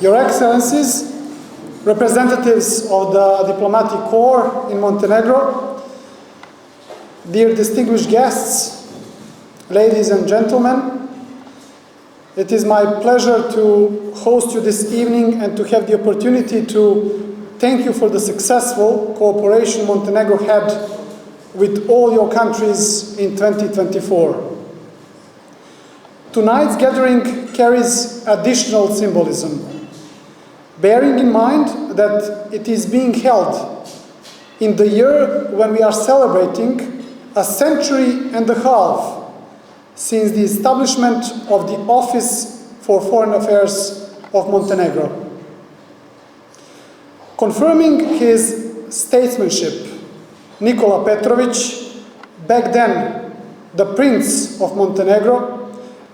Your Excellencies, representatives of the diplomatic corps in Montenegro, dear distinguished guests, ladies and gentlemen, it is my pleasure to host you this evening and to have the opportunity to thank you for the successful cooperation Montenegro had with all your countries in 2024. Tonight's gathering carries additional symbolism, bearing in mind that it is being held in the year when we are celebrating a century and a half since the establishment of the Office for Foreign Affairs of Montenegro. Confirming his statesmanship, Nikola Petrović, back then the Prince of Montenegro,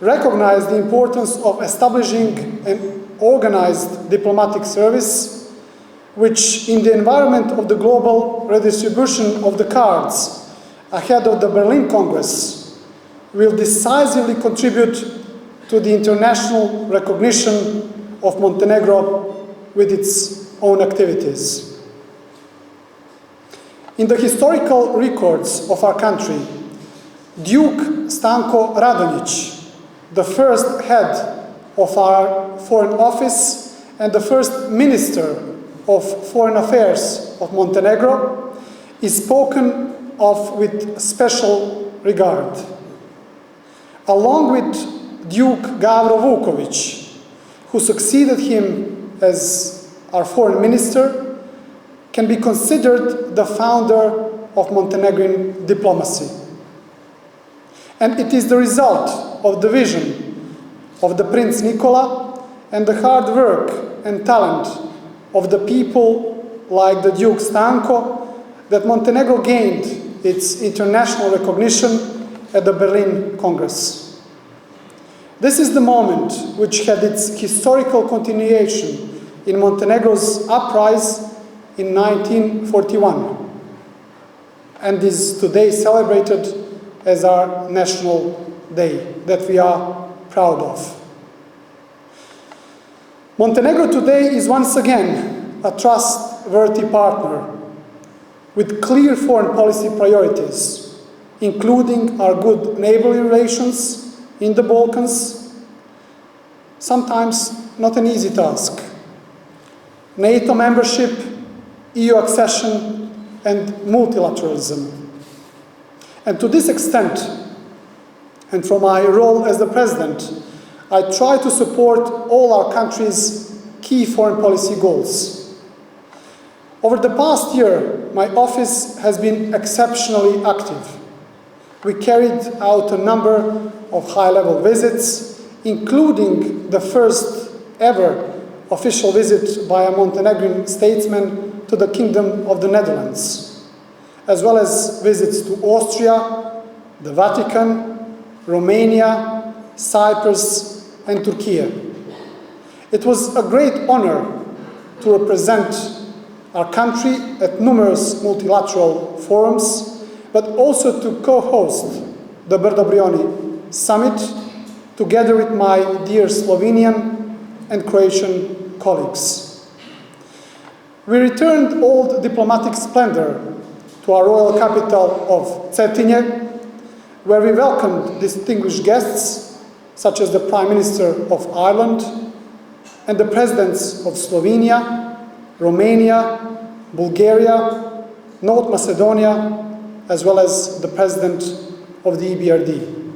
recognized the importance of establishing an organized diplomatic service, which, in the environment of the global redistribution of the cards ahead of the Berlin Congress, will decisively contribute to the international recognition of Montenegro with its own activities. In the historical records of our country, Duke Stanko Radonjić, the first head of our Foreign Office and the first Minister of Foreign Affairs of Montenegro, is spoken of with special regard. Along with Duke Govor Vuković, who succeeded him as our Foreign Minister, can be considered the founder of Montenegrin diplomacy. And it is the result of the vision of the Prince Nikola and the hard work and talent of the people like the Duke Stanko that Montenegro gained its international recognition at the Berlin Congress. This is the moment which had its historical continuation in Montenegro's uprising in 1941 and is today celebrated as our national day that we are proud of. Montenegro today is once again a trustworthy partner with clear foreign policy priorities, including our good neighborly relations in the Balkans, sometimes not an easy task, NATO membership, EU accession, and multilateralism. And to this extent, and from my role as the President, I try to support all our country's key foreign policy goals. Over the past year, my office has been exceptionally active. We carried out a number of high-level visits, including the first ever official visit by a Montenegrin statesman to the Kingdom of the Netherlands, as well as visits to Austria, the Vatican, Romania, Cyprus, and Turkey. It was a great honor to represent our country at numerous multilateral forums, but also to co-host the Brdo Brioni Summit, together with my dear Slovenian and Croatian colleagues. We returned old diplomatic splendor to our royal capital of Cetinje, where we welcomed distinguished guests, such as the Prime Minister of Ireland and the Presidents of Slovenia, Romania, Bulgaria, North Macedonia, as well as the President of the EBRD.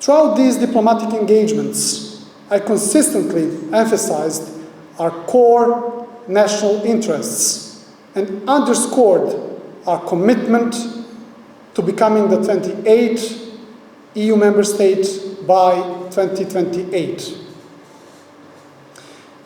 Throughout these diplomatic engagements, I consistently emphasized our core national interests and underscored our commitment to becoming the 28th EU member state by 2028.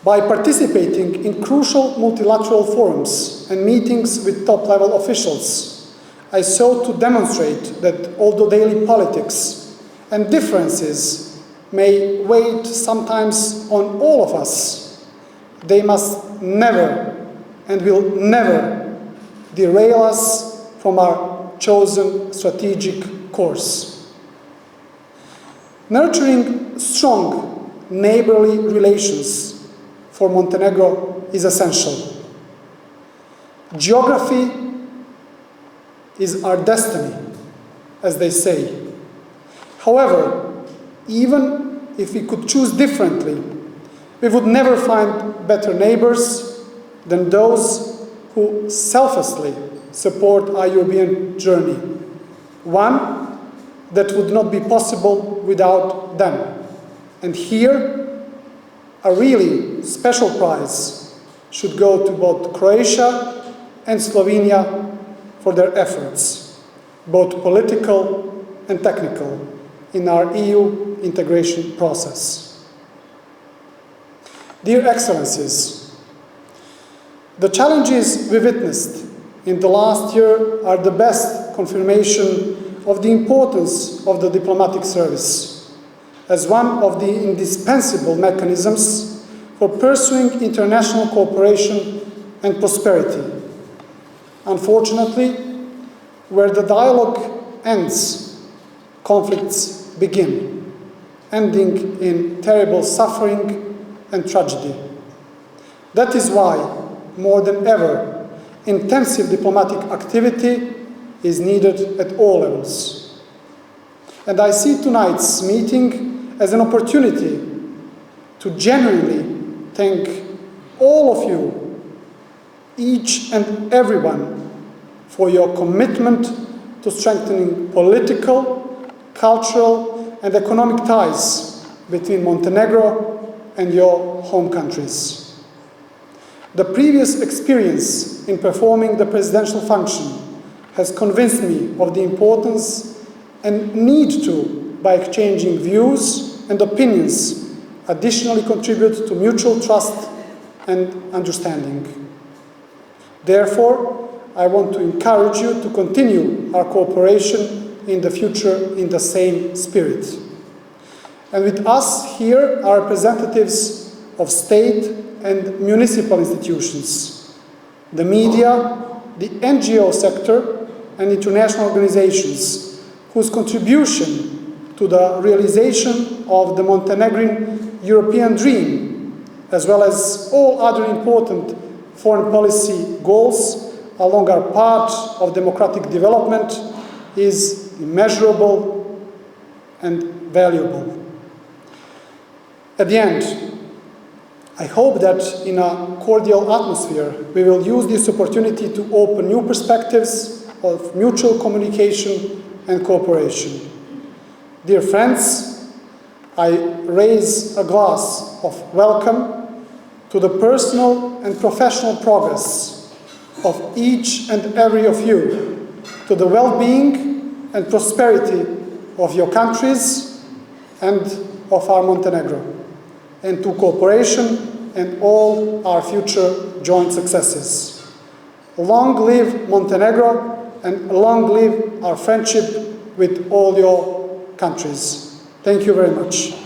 By participating in crucial multilateral forums and meetings with top-level officials, I sought to demonstrate that although daily politics and differences may weigh sometimes on all of us, they must never and will never derail us from our chosen strategic course. Nurturing strong neighborly relations for Montenegro is essential. Geography is our destiny, as they say. However, even if we could choose differently, we would never find better neighbors than those who selflessly support our European journey. One that would not be possible without them. And here, a really special prize should go to both Croatia and Slovenia for their efforts, both political and technical, in our EU integration process. Dear Excellencies, the challenges we witnessed in the last year are the best confirmation of the importance of the diplomatic service as one of the indispensable mechanisms for pursuing international cooperation and prosperity. Unfortunately, where the dialogue ends, conflicts begin, ending in terrible suffering and tragedy. That is why, more than ever, intensive diplomatic activity is needed at all levels. And I see tonight's meeting as an opportunity to genuinely thank all of you, each and everyone, for your commitment to strengthening political, cultural, and economic ties between Montenegro and your home countries. The previous experience in performing the presidential function has convinced me of the importance and need to, by exchanging views and opinions, additionally contribute to mutual trust and understanding. Therefore, I want to encourage you to continue our cooperation in the future in the same spirit. And with us here are representatives of state and municipal institutions, the media, the NGO sector, and international organizations whose contribution to the realization of the Montenegrin European dream, as well as all other important foreign policy goals along our path of democratic development, is immeasurable and valuable. At the end, I hope that in a cordial atmosphere, we will use this opportunity to open new perspectives of mutual communication and cooperation. Dear friends, I raise a glass of welcome to the personal and professional progress of each and every of you, to the well-being and prosperity of your countries and of our Montenegro, and to cooperation and all our future joint successes. Long live Montenegro, and long live our friendship with all your countries. Thank you very much.